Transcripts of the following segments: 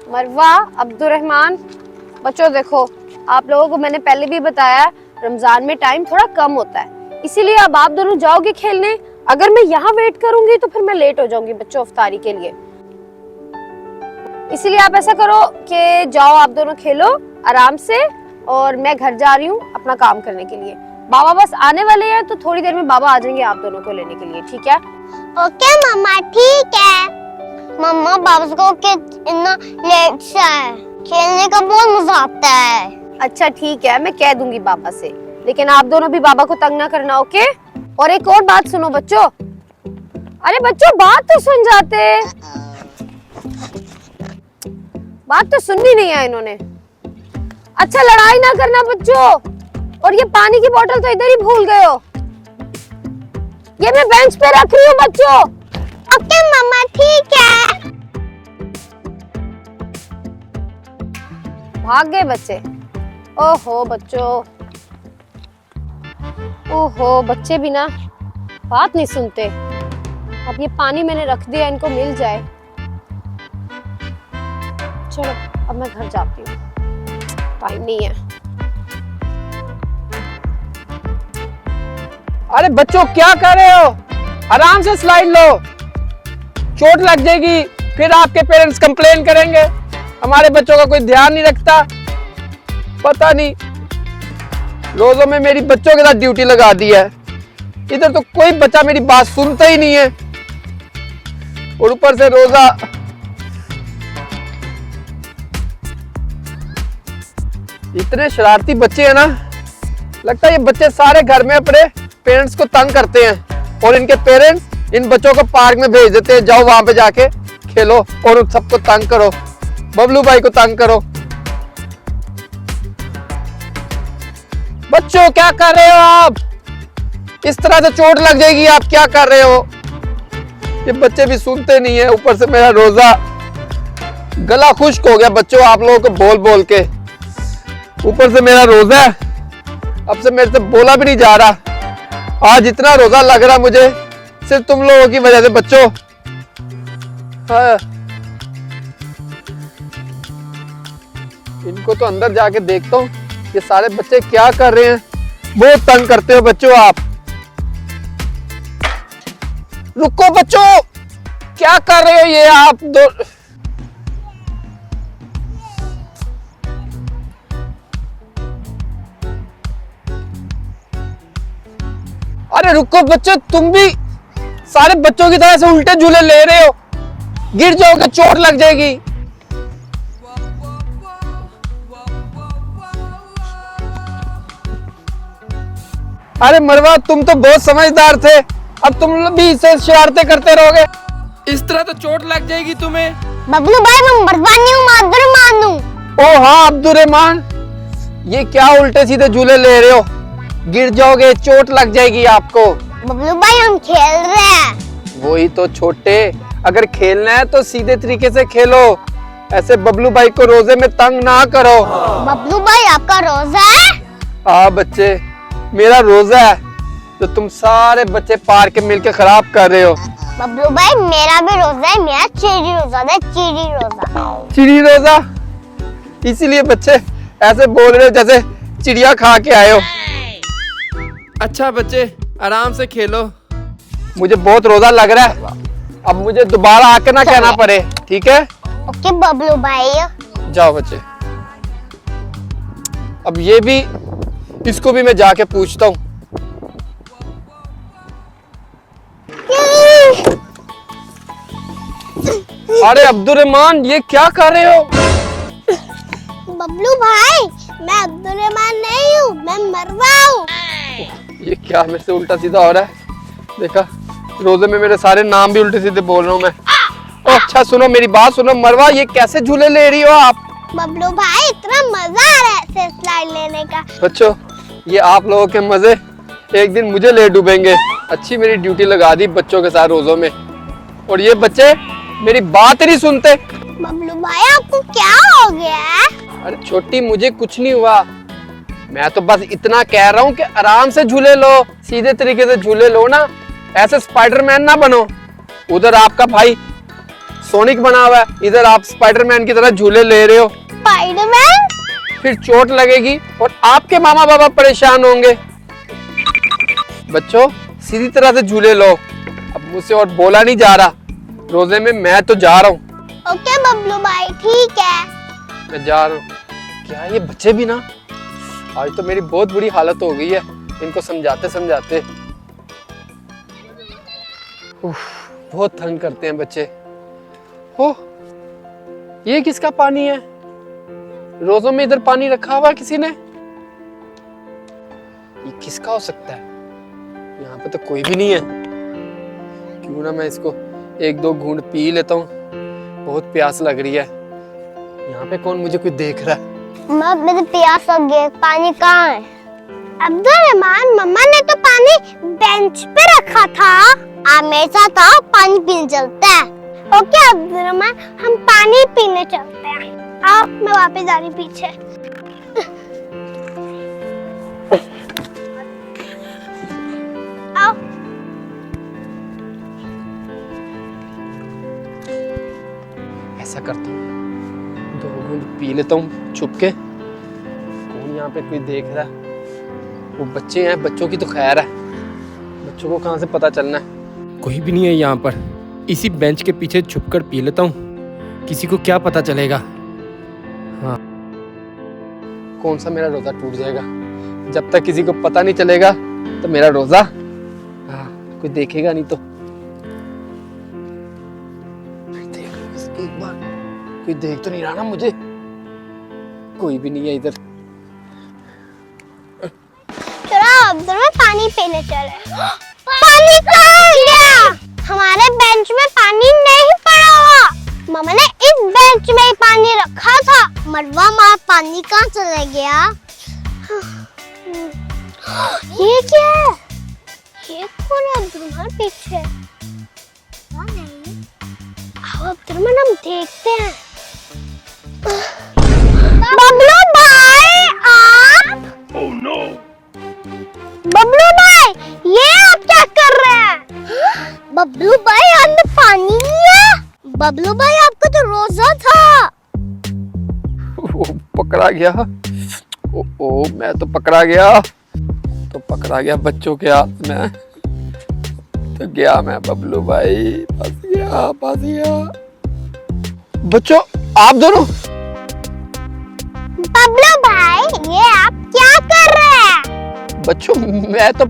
मरवा, अब्दुर्रहमान, बच्चों देखो, आप लोगों को मैंने पहले भी बताया रमजान में टाइम थोड़ा कम होता है, इसीलिए अब आप दोनों जाओगे खेलने। अगर मैं यहाँ वेट करूंगी तो फिर मैं लेट हो जाऊंगी बच्चों अफ्तारी के लिए। इसीलिए आप ऐसा करो कि जाओ आप दोनों खेलो आराम से, और मैं घर जा रही हूँ अपना काम करने के लिए। बाबा बस आने वाले हैं तो थोड़ी देर में बाबा आ जाएंगे आप दोनों को लेने के लिए, ठीक है? ओके मम्मा, ठीक है। मम्मा बाबा को के इतना लेट से है, खेलने का बहुत मजा आता है। अच्छा ठीक है, मैं कह दूंगी बाबा से, लेकिन आप दोनों भी बाबा को तंग ना करना, ओके? और एक और बात सुनो बच्चों, अरे बच्चों बात तो सुन जाते, बात तो सुननी नहीं है इन्होंने। अच्छा लड़ाई ना करना बच्चों, और ये पानी की बोतल तो इधर ही भूल गए हो, ये मैं बेंच पे रख रही हूँ बच्चों। ओके मम्मा, ठीक है। भाग गए बच्चे। ओहो बच्चों, ओहो बच्चे भी ना बात नहीं सुनते। अब ये पानी मैंने रख दिया, इनको मिल जाए। चलो अब मैं घर जाती हूँ, टाइम नहीं है। अरे बच्चों क्या कर रहे हो? आराम से स्लाइड लो, चोट लग जाएगी, फिर आपके पेरेंट्स कंप्लेन करेंगे हमारे बच्चों का कोई ध्यान नहीं रखता। पता नहीं रोजों में मेरी बच्चों के साथ ड्यूटी लगा दी है। इधर तो कोई बच्चा मेरी बात सुनता ही नहीं है, और ऊपर से रोजा। इतने शरारती बच्चे हैं ना, लगता है ये बच्चे सारे घर में अपने पेरेंट्स को तंग करते हैं, और इनके पेरेंट्स इन बच्चों को पार्क में भेज देते हैं, जाओ वहां पे जाके खेलो और उन सबको तंग करो, बबलू भाई को तंग करो। बच्चों क्या कर रहे हो आप? इस तरह से चोट लग जाएगी, आप क्या कर रहे हो? ये बच्चे भी सुनते नहीं है, ऊपर से मेरा रोजा, गला खुश्क हो गया बच्चों आप लोगों को बोल बोल के। ऊपर से मेरा रोजा है, अब से मेरे से बोला भी नहीं जा रहा। आज इतना रोजा लग रहा मुझे सिर्फ तुम लोगों की वजह से बच्चों। हाँ। इनको तो अंदर जाके देखता हूँ ये सारे बच्चे क्या कर रहे हैं। बहुत तंग करते हो बच्चों आप। रुको बच्चों, क्या कर रहे हो ये आप दो? अरे रुको बच्चों, तुम भी सारे बच्चों की तरह से उल्टे झूले ले रहे हो, गिर जाओगे, चोट लग जाएगी। अरे मरवा, तुम तो बहुत समझदार थे, अब तुम भी इसे शरारतें करते रहोगे, इस तरह तो चोट लग जाएगी तुम्हें। बबलू भाई मैं मरवा नहीं हूँ, मैं अब्दुर्रहमान हूँ। ओ हाँ अब्दुर्रहमान, ये क्या उल्टे सीधे झूले ले रहे हो? गिर जाओगे, चोट लग जाएगी आपको। बबलू भाई हम खेल रहे हैं। वही तो छोटे, अगर खेलना है तो सीधे तरीके से खेलो, ऐसे बबलू भाई को रोजे में तंग ना करो। बबलू भाई आपका रोजा है? हाँ बच्चे, मेरा रोजा है, तो तुम सारे बच्चे पार्क में मिलके खराब कर रहे हो। बबलू भाई मेरा भी रोजा है, मेरा चीरी रोजा है, चीरी रोजा। चिड़ी रोजा? इसीलिए बच्चे ऐसे बोल रहे हो जैसे चिड़िया खा के आए हो। अच्छा बच्चे आराम से खेलो, मुझे बहुत रोजा लग रहा है, अब मुझे दोबारा आके ना कहना पड़े, ठीक है? ओके बबलू भाई। जाओ बच्चे। अब ये भी, इसको भी मैं जाके पूछता हूँ। अरे अब्दुर्रहमान, ये क्या कर रहे हो? बबलू भाई मैं अब्दुर्रहमान नहीं हूँ, मैं मरवा हूँ। ये क्या मेरे से उल्टा सीधा हो रहा है? देखा, रोजे में मेरे सारे नाम भी उल्टे सीधे बोल रहा हूँ मैं। ओ अच्छा सुनो, मेरी बात सुनो मरवा, ये कैसे झूले ले रही हो आप? बबलू भाई इतना मजा आ रहा है ऐसे स्लाइड लेने का। बच्चों, ये आप लोगों के मजे एक दिन मुझे ले डूबेंगे। अच्छी मेरी ड्यूटी लगा दी बच्चों के साथ रोजों में, और ये बच्चे मेरी बात नहीं सुनते। बबलू भाई आपको क्या हो गया है? अरे छोटी, मुझे कुछ नहीं हुआ, मैं तो बस इतना कह रहा हूँ कि आराम से झूले लो, सीधे तरीके से झूले लो ना, ऐसे स्पाइडरमैन ना बनो। उधर आपका भाई सोनिक बना हुआ है, इधर आप स्पाइडरमैन की तरह झूले ले रहे हो। स्पाइडरमैन? फिर चोट लगेगी और आपके मामा बाबा परेशान होंगे। बच्चों सीधी तरह से झूले लो, अब मुझसे और बोला नहीं जा रहा, रोजे में मैं तो जा रहा हूँ। ओके बबलू भाई, ठीक है। मैं जा रहा हूँ। क्या ये बच्चे भी ना, आज तो मेरी बहुत बुरी हालत हो गई है इनको समझाते समझाते। बहुत तंग करते हैं बच्चे। हो, ये किसका पानी है? रोजों में इधर पानी रखा हुआ किसी ने। ये किसका हो सकता है? यहाँ पे तो कोई भी नहीं है। क्यों ना मैं इसको एक दो घूंट पी लेता हूँ, बहुत प्यास लग रही है। यहाँ पे कौन मुझे कोई देख रहा है? मेरे प्यास लग गई, पानी कहाँ है? अब्दुल रहमान, मम्मा ने तो पानी बेंच पे रखा था। आप मेरे साथ आओ, पानी पीने चलते हैं। ओके अब्दुल रहमान, हम पानी पीने चलते हैं। आओ, मैं वापस जा रही पीछे। आओ। ऐसा करता हूँ, दो घूंट पी लेता हूँ छुप के। कौन यहाँ पे कोई देख रहा है? वो बच्चे हैं, बच्चों की तो खैर है, बच्चों को कहाँ से पता चलना है? कोई भी नहीं है यहाँ पर। इसी बेंच के पीछे छुपकर पी लेता हूँ, किसी को क्या पता चलेगा। हाँ, कौन सा मेरा रोजा टूट जाएगा। जब तक किसी को पता नहीं चलेगा तो मेरा रोजा, हाँ, कोई देखेगा नहीं तो। देख लो इसको एक बार, कोई देख तो नहीं रहा ना मुझे? कोई भी नहीं है इधर। चलो अब्दुल में पानी पीने चले। पानी कहाँ गया? हमारे बेंच में पानी नहीं पड़ा हुआ। मम्मा ने इस बेंच में ही पानी रखा था। मरवा मार, पानी कहाँ चला गया? ये क्या है? ये कौन है अब्दुल पीछे? आओ अब्दुल, हम देखते हैं। बबलू भाई, आप? Oh no! बबलू भाई, ये आप क्या कर रहे हैं? बबलू भाई, अंदर पानी नहीं है। बबलू भाई, आपका तो रोजा था। वो पकड़ा गया। ओ, मैं तो पकड़ा गया, तो पकड़ा गया बच्चों के हाथ में। तो गया मैं बबलू भाई, फंस गया। बच्चों आप दोनों। बबलू भाई, ये आप क्या कर रहे हैं? बच्चों मैं तो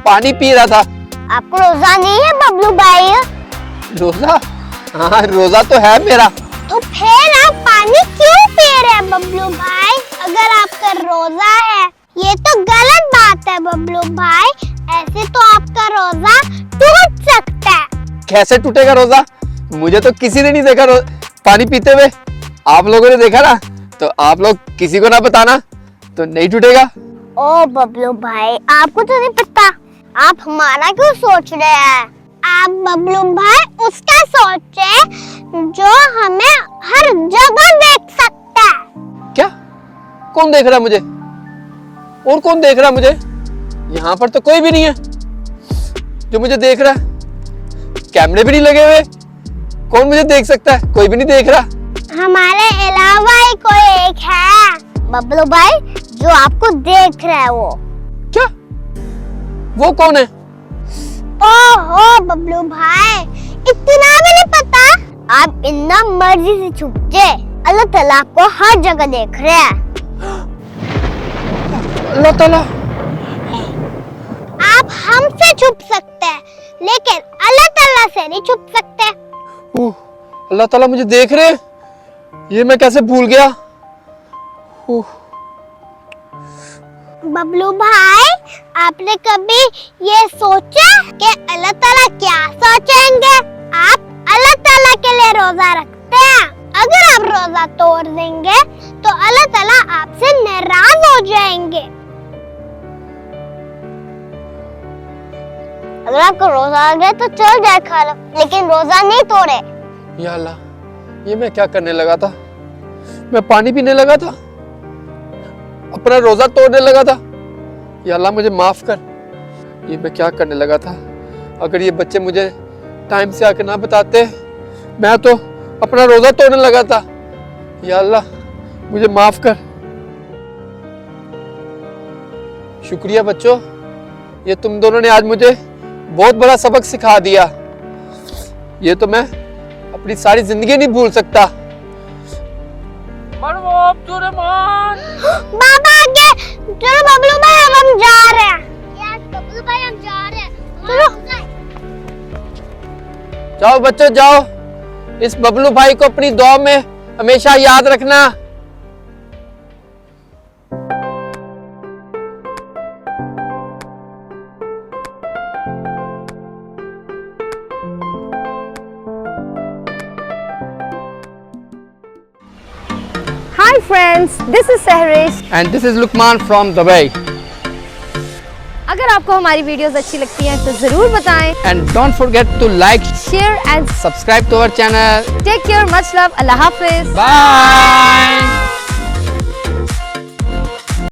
पानी पी रहा था। आपको रोजा नहीं है बबलू भाई? रोजा? हाँ, रोजा तो है मेरा। तो फिर आप पानी क्यों पी रहे हैं बबलू भाई? अगर आपका रोजा है, ये तो गलत बात है बबलू भाई। ऐसे तो आपका रोजा टूट सकता है। कैसे टूटेगा रोजा? मुझे तो किसी ने नहीं देखा पानी पीते हुए। आप लोगों ने देखा ना, तो आप लोग किसी को ना बताना, तो नहीं टूटेगा। ओ बबलू भाई, आपको तो नहीं पता, आप हमारा क्यों सोच रहे हैं? आप बबलू भाई उसका सोचे जो हमें हर जगह देख सकता है। क्या? कौन देख रहा है मुझे? और कौन देख रहा है मुझे? यहाँ पर तो कोई भी नहीं है जो मुझे देख रहा है। कैमरे भी नहीं लगे हुए, कौन मुझे देख सकता है? कोई भी नहीं देख रहा। हमारे अलावा ही कोई एक है बबलू भाई जो आपको देख रहा है। वो क्या? वो कौन है? ओहो बबलू भाई, इतना भी नहीं पता? आप इतना मर्जी से छुप जाए, अल्लाह ताला आपको हर जगह देख रहे हैं। अल्लाह ताला? आप हमसे छुप सकते हैं, लेकिन अल्लाह ताला से नहीं छुप सकते। ओह, अल्लाह ताला मुझे देख रहे हैं? ये मैं कैसे भूल गया? ओह, बबलू भाई, आपने कभी ये सोचा कि अल्लाह ताला क्या सोचेंगे? आप अल्लाह ताला के लिए रोजा रखते हैं। अगर आप रोजा तोड़ देंगे तो अल्लाह ताला आपसे नाराज हो जाएंगे। अगर आपको रोजा आ गया तो चल जाए खा लो, लेकिन रोजा नहीं तोड़े। या अल्लाह, ये मैं क्या करने लगा था? मैं पानी पीने लगा था, अपना रोजा तोड़ने लगा था। या अल्लाह मुझे माफ कर, ये मैं क्या करने लगा था? अगर ये बच्चे मुझे टाइम से आकर ना बताते, मैं तो अपना रोजा तोड़ने लगा था। या अल्लाह मुझे माफ कर। शुक्रिया बच्चों, ये तुम दोनों ने आज मुझे बहुत बड़ा सबक सिखा दिया। ये तो मैं अपनी सारी जिंदगी नहीं भूल सकता। बाबा आगे चलो बबलू भाई, अब हम जा रहे हैं। यार बबलू भाई हम जा रहे हैं, चलो। जाओ बच्चों जाओ, इस बबलू भाई को अपनी दुआ में हमेशा याद रखना। Hi friends, this is Sehrish. And this is Luqman from Dubai. अगर आपको हमारी वीडियोस अच्छी लगती हैं तो जरूर बताएं। And don't forget to like, share and subscribe to our channel. Take care, much love, अल्लाह हाफिज। बाय।